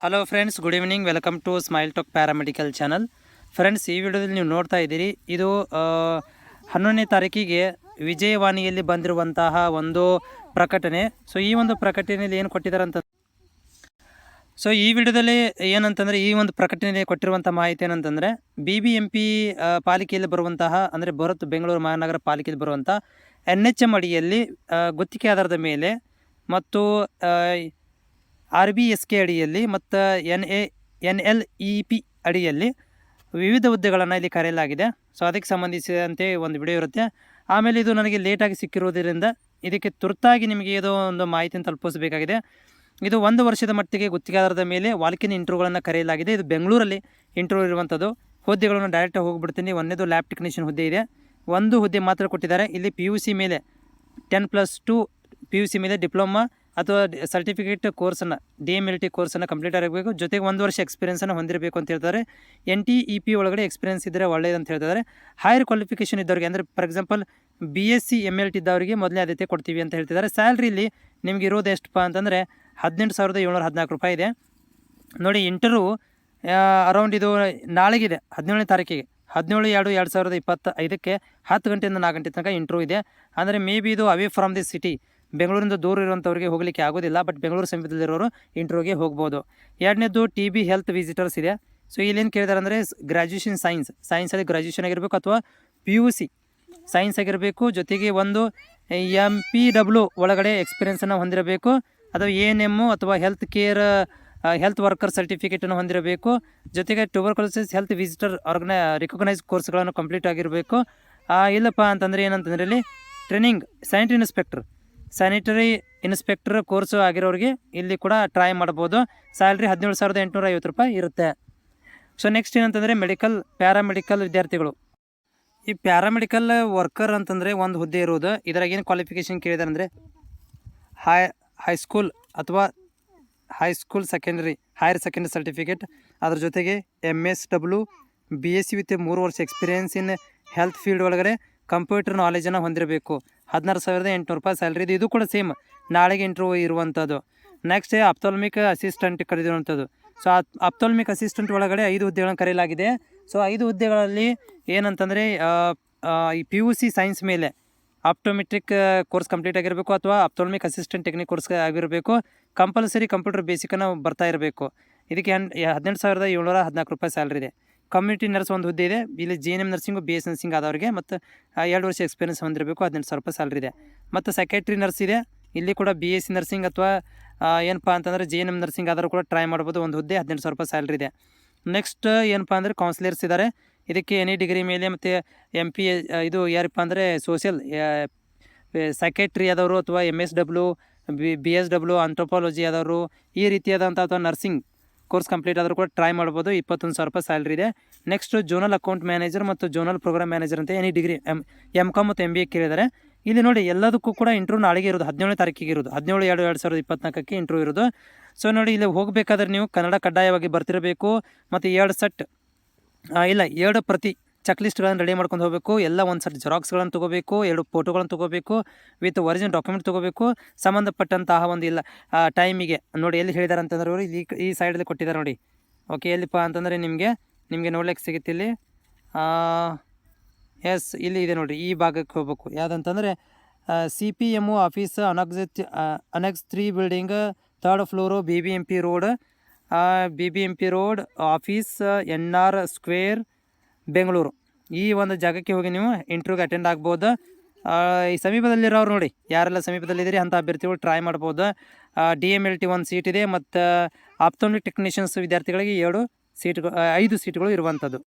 Hello friends, good evening. Welcome to smile talk paramedical channel. Friends, ಈ ವಿಡಿಯೋದಲ್ಲಿ ನೀವು ನೋಡ್ತಾ ಇದ್ದೀರಿ, ಇದು 11ನೇ ತಾರೀಕಿಗೆ ವಿಜಯವಾಣಿಯಲ್ಲಿ ಬಂದಿರುವಂತಹ ಒಂದು ಪ್ರಕಟಣೆ. ಸೊ ಈ ಒಂದು ಪ್ರಕಟಣೆಯಲ್ಲಿ ಏನು ಕೊಟ್ಟಿದ್ದಾರೆ ಅಂತ, ಸೊ ಈ ವಿಡಿಯೋದಲ್ಲಿ ಏನಂತಂದರೆ, ಈ ಒಂದು ಪ್ರಕಟಣೆಯಲ್ಲಿ ಕೊಟ್ಟಿರುವಂಥ ಮಾಹಿತಿ ಏನಂತಂದರೆ, BBMP ಪಾಲಿಕೆಯಲ್ಲಿ ಬರುವಂತಹ, ಅಂದರೆ ಬೃಹತ್ ಬೆಂಗಳೂರು ಮಹಾನಗರ ಪಾಲಿಕೆಯಲ್ಲಿ ಬರುವಂಥ NHM ಅಡಿಯಲ್ಲಿ ಗುತ್ತಿಗೆ ಆಧಾರದ ಮೇಲೆ ಮತ್ತು RBSK ಅಡಿಯಲ್ಲಿ ಮತ್ತು NLEP ಅಡಿಯಲ್ಲಿ ವಿವಿಧ ಹುದ್ದೆಗಳನ್ನು ಇಲ್ಲಿ ಕರೆಯಲಾಗಿದೆ. ಸೊ ಅದಕ್ಕೆ ಸಂಬಂಧಿಸಿದಂತೆ ಒಂದು ವಿಡಿಯೋ ಇರುತ್ತೆ. ಆಮೇಲೆ ಇದು ನನಗೆ ಲೇಟಾಗಿ ಸಿಕ್ಕಿರುವುದರಿಂದ ಇದಕ್ಕೆ ತುರ್ತಾಗಿ ನಿಮಗೆ ಏನೋ ಒಂದು ಮಾಹಿತಿಯನ್ನು ತಲುಪಿಸಬೇಕಾಗಿದೆ. ಇದು 1 ವರ್ಷದ ಮಟ್ಟಿಗೆ ಗುತ್ತಿಗೆದಾರರ ಮೇಲೆ ವಾಲ್ಕಿನ್ ಇಂಟರ್ವ್ಯೂಗಳನ್ನು ಕರೆಯಲಾಗಿದೆ. ಇದು ಬೆಂಗಳೂರಲ್ಲಿ ಇಂಟರ್ವ್ಯೂ ಇರುವಂಥದ್ದು. ಹುದ್ದೆಗಳನ್ನು ಡೈರೆಕ್ಟಾಗಿ ಹೋಗಿಬಿಡ್ತೀನಿ. ಒಂದೇದು ಲ್ಯಾಬ್ ಟೆಕ್ನಿಷಿಯನ್ ಹುದ್ದೆ ಇದೆ, ಒಂದು ಹುದ್ದೆ ಮಾತ್ರ ಕೊಟ್ಟಿದ್ದಾರೆ. ಇಲ್ಲಿ PUC ಮೇಲೆ 10+2 PUC ಮೇಲೆ ಡಿಪ್ಲೊಮಾ ಅಥವಾ ಸರ್ಟಿಫಿಕೇಟ್ ಕೋರ್ಸನ್ನು DMLT ಕೋರ್ಸನ್ನು ಕಂಪ್ಲೀಟ್ ಆಗಿರಬೇಕು. ಜೊತೆಗೆ 1 ವರ್ಷ ಎಕ್ಸ್ಪೀರಿಯನ್ಸನ್ನು ಹೊಂದಿರಬೇಕು ಅಂತ ಹೇಳ್ತಾರೆ. NTEP ಒಳಗಡೆ ಎಕ್ಸ್ಪೀರಿಯನ್ಸ್ ಇದ್ದರೆ ಒಳ್ಳೆಯದು ಅಂತ ಹೇಳ್ತಿದ್ದಾರೆ. ಹೈಯರ್ ಕ್ವಾಲಿಫಿಕೇಷನ್ ಇದ್ದವರಿಗೆ, ಅಂದರೆ ಫಾರ್ ಎಕ್ಸಾಂಪಲ್ BSc MLT ಇದ್ದವರಿಗೆ ಮೊದಲೇ ಆದ್ಯತೆ ಕೊಡ್ತೀವಿ ಅಂತ ಹೇಳ್ತಿದ್ದಾರೆ. ಸ್ಯಾಲ್ರಿಲಿ ನಿಮಗೆ ಇರೋದು ಎಷ್ಟಪ್ಪ ಅಂತಂದರೆ 18,714 ರೂಪಾಯಿ ಇದೆ. ನೋಡಿ, ಇಂಟರ್ವ್ಯೂ ಅರೌಂಡ್ ಇದು ನಾಳೆಗಿದೆ, 17ನೇ ತಾರೀಕಿಗೆ, 17/2/2025ಕ್ಕೆ 10 ಗಂಟೆಯಿಂದ 4 ಗಂಟೆ ತನಕ ಇಂಟರ್ವ್ಯೂ ಇದೆ. ಅಂದರೆ ಮೇ ಬಿ ಇದು ಅವೇ ಫ್ರಮ್ ದಿ ಸಿಟಿ, ಬೆಂಗಳೂರಿಂದ ದೂರ ಇರುವಂಥವ್ರಿಗೆ ಹೋಗಲಿಕ್ಕೆ ಆಗೋದಿಲ್ಲ. ಬಟ್ ಬೆಂಗಳೂರು ಸಮೀಪದಲ್ಲಿರೋರು ಇಂಟರ್ವ್ಯೂಗೆ ಹೋಗ್ಬೋದು. ಎರಡನೇದು TB ಹೆಲ್ತ್ ವಿಸಿಟರ್ಸ್ ಇದೆ. ಸೊ ಇಲ್ಲೇನು ಕೇಳಿದಾರೆ ಅಂದರೆ, ಗ್ರ್ಯಾಜುಯೇಷನ್ ಸೈನ್ಸಲ್ಲಿ ಗ್ರ್ಯಾಜುಯೇಷನ್ ಆಗಿರಬೇಕು ಅಥವಾ PUC ಸೈನ್ಸ್ ಆಗಿರಬೇಕು. ಜೊತೆಗೆ ಒಂದು MPW ಒಳಗಡೆ ಎಕ್ಸ್ಪೀರಿಯನ್ಸನ್ನು ಹೊಂದಿರಬೇಕು, ಅಥವಾ ANM ಅಥವಾ ಹೆಲ್ತ್ ವರ್ಕರ್ ಸರ್ಟಿಫಿಕೇಟನ್ನು ಹೊಂದಿರಬೇಕು. ಜೊತೆಗೆ ಟ್ಯೂಬರ್ಕುಲೋಸಿಸ್ ಹೆಲ್ತ್ ವಿಸಿಟರ್ ರಿಕಗ್ನೈಸ್ ಕೋರ್ಸ್ಗಳನ್ನು ಕಂಪ್ಲೀಟ್ ಆಗಿರಬೇಕು. ಇಲ್ಲಪ್ಪ ಅಂತಂದರೆ ಏನಂತಂದರೆ, ಇಲ್ಲಿ ಟ್ರೈನಿಂಗ್ ಸ್ಯಾನಿಟರಿ ಇನ್ಸ್ಪೆಕ್ಟರ್ ಕೋರ್ಸು ಆಗಿರೋರಿಗೆ ಇಲ್ಲಿ ಕೂಡ ಟ್ರೈ ಮಾಡ್ಬೋದು. ಸ್ಯಾಲ್ರಿ 17,850 ರೂಪಾಯಿ ಇರುತ್ತೆ. ಸೊ ನೆಕ್ಸ್ಟ್ ಏನಂತಂದರೆ, ಪ್ಯಾರಾಮೆಡಿಕಲ್ ವಿದ್ಯಾರ್ಥಿಗಳು. ಈ ಪ್ಯಾರಾಮೆಡಿಕಲ್ ವರ್ಕರ್ ಅಂತಂದರೆ ಒಂದು ಹುದ್ದೆ ಇರೋದು. ಇದರಾಗ ಏನು ಕ್ವಾಲಿಫಿಕೇಷನ್ ಕೇಳಿದ್ದಾರೆ ಅಂದರೆ, ಹೈಸ್ಕೂಲ್ ಅಥವಾ ಹೈಯರ್ ಸೆಕೆಂಡರಿ ಸರ್ಟಿಫಿಕೇಟ್, ಅದ್ರ ಜೊತೆಗೆ MSW BSc ವಿತ್ 3 ವರ್ಷ ಎಕ್ಸ್ಪೀರಿಯನ್ಸ್ ಇನ್ ಹೆಲ್ತ್ ಫೀಲ್ಡ್ ಒಳಗಡೆ ಕಂಪ್ಯೂಟರ್ ನಾಲೆಜನ್ನು ಹೊಂದಿರಬೇಕು. 16,800 ರೂಪಾಯಿ ಸ್ಯಾಲ್ರಿ ಇದೆ. ಇದು ಕೂಡ ಸೇಮ್ ನಾಳೆಗೆ ಇಂಟರ್ವ್ಯೂ ಇರುವಂಥದ್ದು. ನೆಕ್ಸ್ಟ್ ಆಪ್ಥಾಲ್ಮಿಕ್ ಅಸಿಸ್ಟೆಂಟ್ ಕರೆದಿರುವಂಥದ್ದು. ಸೊ ಆಪ್ಥಾಲ್ಮಿಕ್ ಅಸಿಸ್ಟೆಂಟ್ ಒಳಗಡೆ 5 ಹುದ್ದೆಗಳನ್ನು ಕರೆಯಲಾಗಿದೆ. ಸೊ 5 ಹುದ್ದೆಗಳಲ್ಲಿ ಏನಂತಂದರೆ, ಈ PUC ಸೈನ್ಸ್ ಮೇಲೆ ಆಪ್ಟೋಮೆಟ್ರಿಕ್ ಕೋರ್ಸ್ ಕಂಪ್ಲೀಟ್ ಆಗಿರಬೇಕು, ಅಥವಾ ಆಪ್ಥಾಲ್ಮಿಕ್ ಅಸಿಸ್ಟೆಂಟ್ ಟೆಕ್ನಿಕ್ ಕೋರ್ಸ್ ಆಗಿರಬೇಕು. ಕಂಪಲ್ಸರಿ ಕಂಪ್ಯೂಟರ್ ಬೇಸಿಕನ್ನು ಬರ್ತಾ ಇರಬೇಕು. ಇದಕ್ಕೆ 18,714 ರೂಪಾಯಿ ಸ್ಯಾಲ್ರಿ ಇದೆ. ಕಮ್ಯುನಿಟಿ ನರ್ಸ್ ಒಂದು ಹುದ್ದೆ ಇದೆ. ಇಲ್ಲಿ GNM ನರ್ಸಿಂಗು BS ನರ್ಸಿಂಗ್ ಆದವರಿಗೆ ಮತ್ತು 2 ವರ್ಷ ಎಕ್ಸ್ಪೀರಿಯನ್ಸ್ ಹೊಂದಿರಬೇಕು. 18,000 ರೂಪಾಯಿ ಸ್ಯಾಲ್ರಿ ಇದೆ. ಮತ್ತು ಸೆಕ್ರೆಟ್ರಿ ನರ್ಸ್ ಇದೆ. ಇಲ್ಲಿ ಕೂಡ BSc ನರ್ಸಿಂಗ್ ಅಥವಾ ಏನಪ್ಪ ಅಂತಂದರೆ GNM ನರ್ಸಿಂಗ್ ಆದರೂ ಕೂಡ ಟ್ರೈ ಮಾಡ್ಬೋದು. ಒಂದು ಹುದ್ದೆ 18,000 ರೂಪಾಯಿ ಸ್ಯಾಲ್ರಿ ಇದೆ. ನೆಕ್ಸ್ಟ್ ಏನಪ್ಪ ಅಂದರೆ, ಕೌನ್ಸಿಲರ್ಸ್ ಇದ್ದಾರೆ. ಇದಕ್ಕೆ ಎನಿ ಡಿಗ್ರಿ ಮೇಲೆ ಮತ್ತು MP ಇದು ಯಾರಪ್ಪ ಅಂದರೆ ಸೋಷಿಯಲ್ ಸೆಕ್ರೆಟ್ರಿ ಆದವರು ಅಥವಾ MSW BSW ಆಂಥ್ರೋಪಾಲಜಿ ಆದವರು, ಈ ರೀತಿಯಾದಂಥ ಅಥವಾ ನರ್ಸಿಂಗ್ ಕೋರ್ಸ್ ಕಂಪ್ಲೀಟ್ ಆದರೂ ಕೂಡ ಟ್ರೈ ಮಾಡ್ಬೋದು. 21,000 ರೂಪಾಯಿ ಸ್ಯಾಲ್ರಿ ಇದೆ. ನೆಕ್ಸ್ಟ್ ಜೋನಲ್ ಅಕೌಂಟ್ ಮ್ಯಾನೇಜರ್ ಮತ್ತು ಜೋನಲ್ ಪ್ರೋಗ್ರಾಮ್ ಮ್ಯಾನೇಜರ್ ಅಂತ ಎನಿ ಡಿಗ್ರಿ MCOM ಮತ್ತು MBA ಕೇಳಿದ್ದಾರೆ. ಇಲ್ಲಿ ನೋಡಿ, ಎಲ್ಲದಕ್ಕೂ ಕೂಡ ಇಂಟರ್ವ್ಯೂ ನಾಳೆಗೆ ಇರೋದು, 17ನೇ ತಾರೀಕಿಗೆ ಇರೋದು, 17/2/2024ಕ್ಕೆ ಇಂಟರ್ವ್ಯೂ ಇರೋದು. ಸೊ ನೋಡಿ, ಇಲ್ಲಿ ಹೋಗಬೇಕಾದ್ರೆ ನೀವು ಕನ್ನಡ ಕಡ್ಡಾಯವಾಗಿ ಬರ್ತಿರಬೇಕು. ಮತ್ತು 2 ಪ್ರತಿ ಚೆಕ್ ಲಿಸ್ಟ್ಗಳನ್ನು ರೆಡಿ ಮಾಡ್ಕೊಂಡು ಹೋಗಬೇಕು. ಎಲ್ಲ ಒಂದು ಸೆಟ್ ಜೆರಾಕ್ಸ್ಗಳನ್ನು ತೊಗೋಬೇಕು, 2 ಫೋಟೋಗಳನ್ನು ತೊಗೋಬೇಕು, ವಿತ್ ಒರಿಜಿನಲ್ ಡಾಕ್ಯುಮೆಂಟ್ ತೊಗೋಬೇಕು. ಸಂಬಂಧಪಟ್ಟಂತಹ ಒಂದು ಇಲ್ಲ ಟೈಮಿಗೆ ನೋಡಿ, ಎಲ್ಲಿ ಹೇಳಿದ್ದಾರೆ ಅಂತಂದ್ರೆ ಅವರು ಈ ಸೈಡಲ್ಲಿ ಕೊಟ್ಟಿದ್ದಾರೆ ನೋಡಿ. ಓಕೆ, ಎಲ್ಲಿಪ್ಪ ಅಂತಂದರೆ ನಿಮಗೆ ನೋಡ್ಲಿಕ್ಕೆ ಸಿಗುತ್ತೆ ಇಲ್ಲಿ. ಎಸ್, ಇಲ್ಲಿ ಇದೆ ನೋಡಿ, ಈ ಭಾಗಕ್ಕೆ ಹೋಗ್ಬೇಕು. ಯಾವುದಂತಂದರೆ CPMO office annexe 3 building 3rd floor BBMP road office NR square Bengaluru. ಈ ಒಂದು ಜಾಗಕ್ಕೆ ಹೋಗಿ ನೀವು ಇಂಟರ್ವ್ಯೂಗೆ ಅಟೆಂಡ್ ಆಗ್ಬೋದು. ಈ ಸಮೀಪದಲ್ಲಿರೋರು ನೋಡಿ, ಯಾರೆಲ್ಲ ಸಮೀಪದಲ್ಲಿದ್ದೀರಿ ಅಂಥ ಅಭ್ಯರ್ಥಿಗಳು ಟ್ರೈ ಮಾಡ್ಬೋದು. DMLT 1 ಸೀಟ್ ಇದೆ. ಮತ್ತು ಆಪ್ಥೋಮಿಕ್ ಟೆಕ್ನಿಷಿಯನ್ಸ್ ವಿದ್ಯಾರ್ಥಿಗಳಿಗೆ 5 ಸೀಟ್ಗಳು ಇರುವಂಥದ್ದು.